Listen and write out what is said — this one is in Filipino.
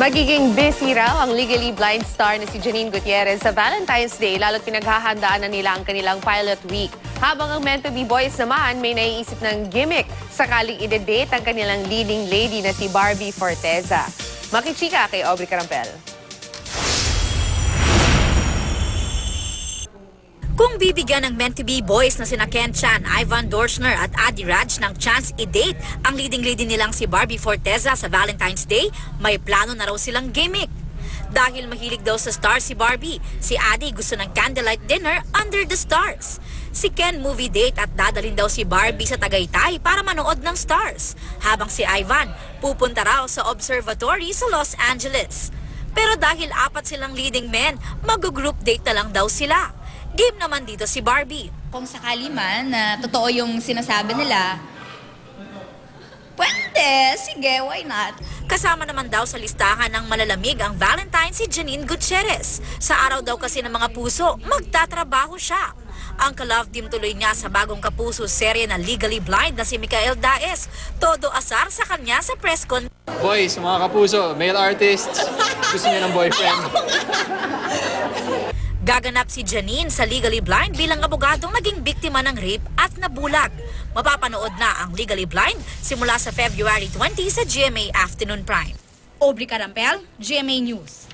Magiging busy raw ang Legally Blind star na si Janine Gutierrez sa Valentine's Day, lalo't pinaghahandaan na nila ang kanilang pilot week. Habang ang meant to be boys naman may naiisip ng gimmick sakaling ide-date ang kanilang leading lady na si Barbie Forteza. Makichika kay Aubrey Carampel. Kung bibigyan ng meant-to-be boys na sina Ken Chan, Ivan Dorschner at Adi Raj ng chance i-date ang leading lady nilang si Barbie Forteza sa Valentine's Day, may plano na raw silang gimmick. Dahil mahilig daw sa stars si Barbie, si Adi gusto ng candlelight dinner under the stars. Si Ken movie date at dadalhin daw si Barbie sa Tagaytay para manood ng stars. Habang si Ivan pupunta raw sa observatory sa Los Angeles. Pero dahil apat silang leading men, mag-group date na lang daw sila. Game naman dito si Barbie. Kung sakali man na totoo yung sinasabi nila, pwede, sige, why not? Kasama naman daw sa listahan ng malalamig ang Valentine si Janine Gutierrez. Sa araw daw kasi ng mga puso, magtatrabaho siya. Ang ka-love team tuloy niya sa bagong kapuso serye na Legally Blind na si Mikael Daes. Todo asar sa kanya sa press con. Boys, mga kapuso, male artists, gusto niyo ng boyfriend. Gaganap si Janine sa Legally Blind bilang abogadong naging biktima ng rape at nabulag. Mapapanood na ang Legally Blind simula sa February 20 sa GMA Afternoon Prime. Aubrey Carampel, GMA News.